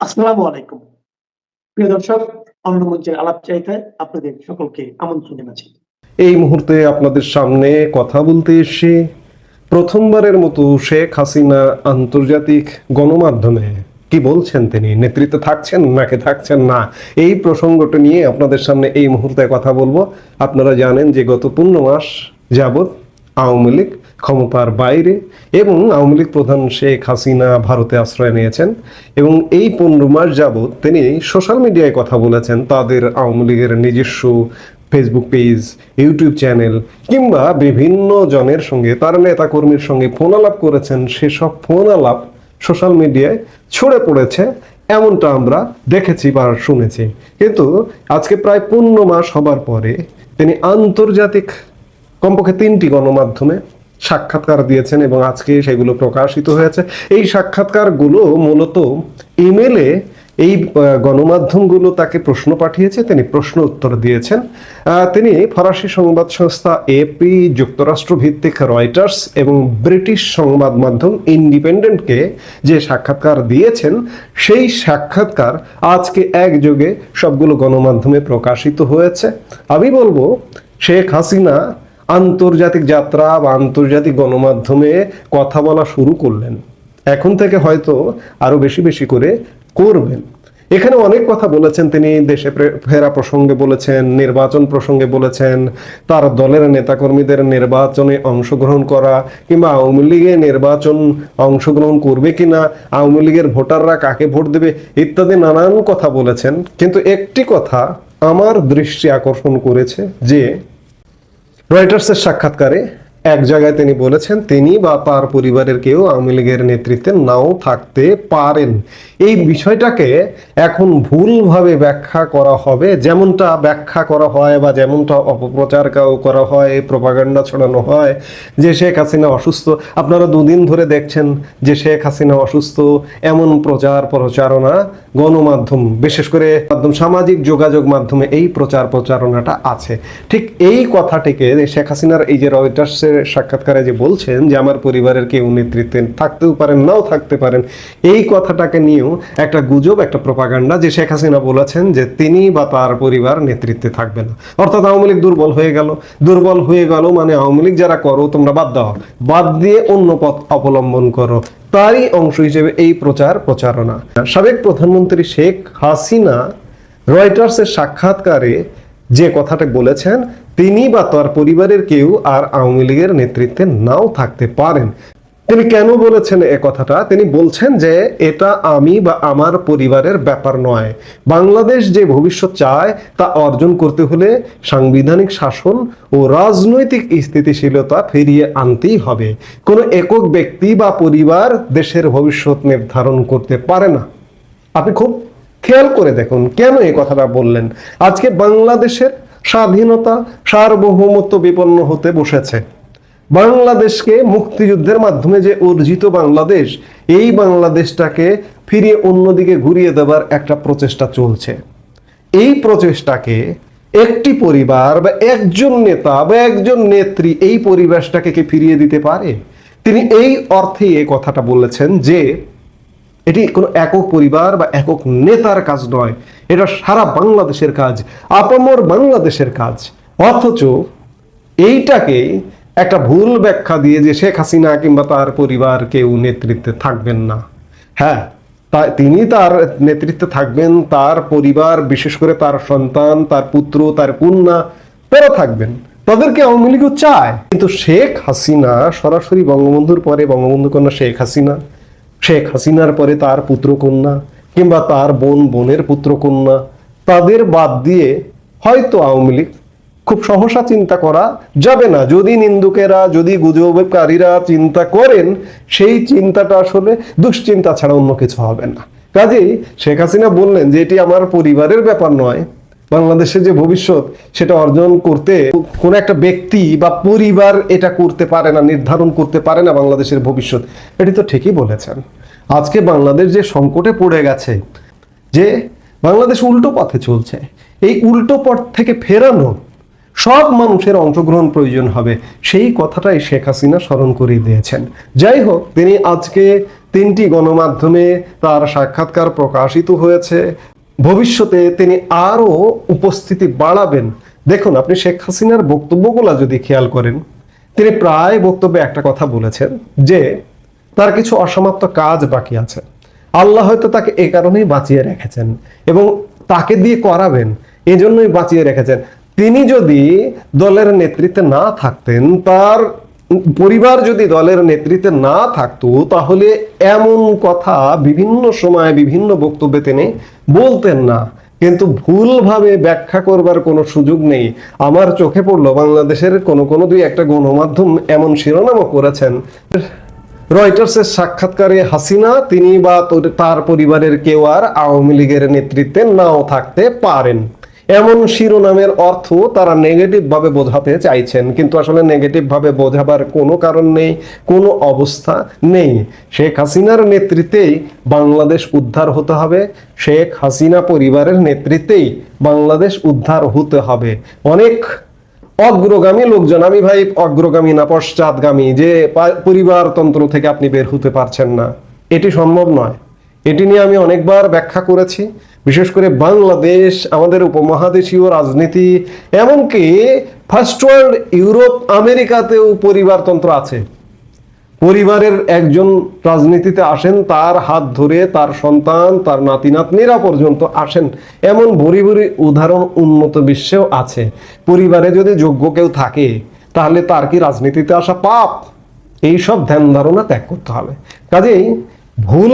আসসালামু আলাইকুম। প্রিয় দর্শক, অন্য মঞ্চের আলাপচারিতায় আপনাদের সকলকে আমন্ত্রণ জানাচ্ছি। এই মুহূর্তে আপনাদের সামনে কথা বলতে এসে প্রথমবারের মতো শেখ হাসিনা আন্তর্জাতিক গণমাধ্যমে কি বলছেন, তিনি নেতৃত্বে থাকছেন নাকি থাকছেন না, এই প্রসঙ্গটা নিয়ে আপনাদের সামনে এই মুহূর্তে কথা বলবো। আপনারা জানেন যে গত 15 মাস যাবৎ আওয়ামী লীগ ক্ষমতার বাইরে এবং আওয়ামী লীগ প্রধান শেখ হাসিনা ভারতে আশ্রয় নিয়েছেন এবং এই 15 মাস যাবৎ তিনি সোশ্যাল মিডিয়ায় কথা বলেছেন। তাদের আওয়ামী লীগের নিজস্ব ফেসবুক পেজ, ইউটিউব চ্যানেল কিংবা বিভিন্ন জনের সঙ্গে, তার নেতাকর্মীর সঙ্গে ফোন আলাপ করেছেন। সেসব ফোন আলাপ সোশ্যাল মিডিয়ায় ছড়ে পড়েছে, এমনটা আমরা দেখেছি বা শুনেছি। কিন্তু আজকে প্রায় 15 মাস হবার পরে তিনি আন্তর্জাতিক কমপক্ষে 3টি গণমাধ্যমে সাক্ষাৎকার দিয়েছেন এবং আজকে সেগুলো প্রকাশিত হয়েছে। এই সাক্ষাৎকারগুলো মূলত ইমেলে এই গণমাধ্যমগুলো তাকে প্রশ্ন পাঠিয়েছে, তিনি প্রশ্ন উত্তর দিয়েছেন। তিনি ফরাসি সংবাদ সংস্থা এপি, যুক্তরাষ্ট্র ভিত্তিক রয়টার্স এবং ব্রিটিশ সংবাদ মাধ্যম ইন্ডিপেন্ডেন্টকে যে সাক্ষাৎকার দিয়েছেন, সেই সাক্ষাৎকার আজকে একযোগে সবগুলো গণমাধ্যমে প্রকাশিত হয়েছে। আমি বলবো শেখ হাসিনা আন্তর্জাতিক যাত্রা বা আন্তর্জাতিক গণমাধ্যমে কথা বলা শুরু করলেন। এখন থেকে হয়তো আরো বেশি বেশি করে করবেন। এখানে অনেক কথা বলেছেন তিনি, দেশে ফেরা প্রসঙ্গে বলেছেন, নির্বাচন প্রসঙ্গে বলেছেন, তার দলের নেতাকর্মীদের নির্বাচনে অংশগ্রহণ করা কিংবা আওয়ামী লীগে নির্বাচন অংশগ্রহণ করবে কিনা, আওয়ামী লীগের ভোটাররা কাকে ভোট দেবে ইত্যাদি নানান কথা বলেছেন। কিন্তু একটি কথা আমার দৃষ্টি আকর্ষণ করেছে যে রয়টার্সের সাক্ষাৎকারে এক জায়গায় তিনি বলেছেন তিনি বা তার পরিবারের কেউ আওয়ামী লীগের নেতৃত্বে নাও থাকতে পারেন। এই বিষয়টাকে এখন ভুলভাবে ব্যাখ্যা করা হবে, যেমনটা ব্যাখ্যা করা হয় বা যেমনটা অপপ্রচার করা হয়, প্রপাগান্ডা ছড়ানো হয় যে শেখ হাসিনা অসুস্থ। আপনারা দুদিন ধরে দেখছেন যে শেখ হাসিনা অসুস্থ, এমন প্রচার প্রচারণা গণমাধ্যম, বিশেষ করে সামাজিক যোগাযোগ মাধ্যমে এই প্রচার প্রচারণাটা আছে। ঠিক এই কথাটিকে শেখ হাসিনার এই যে রয়টার্সের সাক্ষাৎকারে যে বলছেন যে আমার পরিবারের কেউ নেতৃত্বে থাকতেও পারেন নাও থাকতে পারেন, এই কথাটাকে নিয়েও একটা গুজব, একটা প্রপাগান্ডা যে শেখ হাসিনা বলেছেন যে তিনি বা তার পরিবার নেতৃত্বে থাকবে না, অর্থাৎ আওয়ামী লীগ দুর্বল হয়ে গেল। দুর্বল হয়ে গেল মানে আওয়ামী লীগ যারা করো তোমরা বাদ দাও, বাদ দিয়ে অন্য পথ অবলম্বন করো, তারই অংশ হিসেবে এই প্রচার প্রচারণা। সাবেক প্রধানমন্ত্রী শেখ হাসিনা রয়টার্সের সাক্ষাৎকারে যে কথাটা বলেছেন তিনি বা তার পরিবারের কেউ আর আওয়ামী লীগের নেতৃত্বে নাও থাকতে পারেন। তিনি কেন বলেছেন এ কথাটা? তিনি বলছেন যে এটা আমি বা আমার পরিবারের ব্যাপার নয়। বাংলাদেশ যে ভবিষ্যৎ চায় তা অর্জন করতে হলে সাংবিধানিক শাসন ও রাজনৈতিক স্থিতিশীলতা ফিরিয়ে আনতেই হবে। কোনো একক ব্যক্তি বা পরিবার দেশের ভবিষ্যৎ নির্ধারণ করতে পারে না। আপনি খুব খেয়াল করে দেখুন কেন এই কথাটা বললেন। আজকে বাংলাদেশের স্বাধীনতা, সার্বভৌমত্ব বিপন্ন হতে বসেছে। বাংলাদেশকে মুক্তিযুদ্ধের মাধ্যমে যে অর্জিত বাংলাদেশ, এই বাংলাদেশটাকে ফিরিয়ে অন্যদিকে ঘুরিয়ে দেবার একটা প্রচেষ্টা চলছে। এই প্রচেষ্টাকে একটি পরিবার বা একজন নেতা বা একজন নেত্রী এই পরিবেশটাকে কি ফিরিয়ে দিতে পারে? তিনি এই অর্থে এই কথাটা বলেছেন যে এটি কোনো একক পরিবার বা একক নেতার কাজ নয়, এটা সারা বাংলাদেশের কাজ, আপামর বাংলাদেশের কাজ। অথচ এইটাকে একটা ভুল ব্যাখ্যা দিয়ে যে শেখ হাসিনা কিংবা তার পরিবার কেউ নেতৃত্বে থাকবেন না। হ্যাঁ, তিনি তার নেতৃত্বে থাকবেন, তার পরিবার বিশেষ করে তার সন্তান, তার পুত্র, তার কন্যা, তারা থাকবেন, তাদেরকে আওয়ামী লীগও চায়। কিন্তু শেখ হাসিনা সরাসরি বঙ্গবন্ধুর পরে বঙ্গবন্ধু কন্যা শেখ হাসিনা, শেখ হাসিনার পরে তার পুত্র কন্যা কিংবা তার বোনের পুত্র কন্যা, তাদের বাদ দিয়ে হয়তো আওয়ামী লীগ খুব সহসা চিন্তা করা যাবে না। যদি নিন্দুকেরা, যদি গুজবকারীরা চিন্তা করেন, সেই চিন্তাটা আসলে দুশ্চিন্তা ছাড়া অন্য কিছু হবে না। কাজেই শেখ হাসিনা বললেন যে এটি আমার পরিবারের ব্যাপার নয়, বাংলাদেশের যে ভবিষ্যৎ সেটা অর্জন করতে কোন একটা ব্যক্তি বা পরিবার এটা করতে পারে না, নির্ধারণ করতে পারে না বাংলাদেশের ভবিষ্যৎ। এটি তো ঠিকই বলেছেন। আজকে বাংলাদেশ যে সংকটে পড়ে গেছে, যে বাংলাদেশ উল্টো পথে চলছে, এই উল্টো পথ থেকে ফেরানো সব মানুষের অংশগ্রহণ প্রয়োজন হবে, সেই কথাটাই শেখ হাসিনা স্মরণ করিয়ে দিয়েছেন। যাই হোক, তিনি আজকে 3টি গণমাধ্যমে তার সাক্ষাৎকার প্রকাশিত হয়েছে। ভবিষ্যতে তিনি আরো উপস্থিতি বাড়াবেন। দেখুন, আপনি শেখ হাসিনার বক্তব্যগুলো যদি খেয়াল করেন, তিনি প্রায় বক্তব্যে একটা কথা বলেছেন যে তার কিছু অসমাপ্ত কাজ বাকি আছে। আল্লাহ হয়তো তাকে এই কারণেই বাঁচিয়ে রেখেছেন এবং তাকে দিয়ে করাবেন, এজন্যই বাঁচিয়ে রেখেছেন। তিনি যদি দলের নেতৃত্বে না থাকতেন, তার পরিবার যদি দলের নেতৃত্বে না থাকতো, তাহলে এমন কথা বিভিন্ন সময় বিভিন্ন বক্তব্যে তিনি বলতেন না। কিন্তু ভুলভাবে ব্যাখ্যা করবার কোনো সুযোগ নেই। আমার চোখে পড়লো বাংলাদেশের কোনো দুই একটা গণমাধ্যম এমন শিরোনামও করেছেন, রয়টার্সের সাক্ষাৎকারে হাসিনা তিনি বা তার পরিবারের কেউ আর আওয়ামী লীগের নেতৃত্বে নাও থাকতে পারেন। এমন শিরোনামের অর্থ তারা নেগেটিভ ভাবে বোঝাতে চাইছেন, কিন্তু আসলে নেগেটিভ ভাবে বোঝাবার কোনো কারণ নেই, কোনো অবস্থা নেই। শেখ হাসিনার নেতৃত্বেই বাংলাদেশ উদ্ধার হতে হবে, শেখ হাসিনা পরিবারের নেতৃত্বেই বাংলাদেশ উদ্ধার হতে হবে। অনেক অগ্রগামী লোকজন, আমি ভাই অগ্রগামী না পশ্চাৎগামী, যে পরিবারতন্ত্র থেকে আপনি বের হতে পারছেন না, এটি সম্ভব নয়। এটি নিয়ে আমি অনেকবার ব্যাখ্যা করেছি। বিশেষ করে বাংলাদেশ, আমাদের উপমহাদেশীয় রাজনীতি, এমনকি ফার্স্ট ওয়ার্ল্ড ইউরোপ আমেরিকাতেও পরিবারতন্ত্র আছে। পরিবারের একজন রাজনীতিতে আসেন, তার হাত ধরে তার সন্তান, তার নাতি নাতনিরা পর্যন্ত আসেন, এমন ভরি ভরি উদাহরণ উন্নত বিশ্বেও আছে। পরিবারে যদি যোগ্য কেউ থাকে, তাহলে তার কি রাজনীতিতে আসা পাপ? এইসব ধ্যান ধারণা ত্যাগ করতে হবে। কাজেই ভুল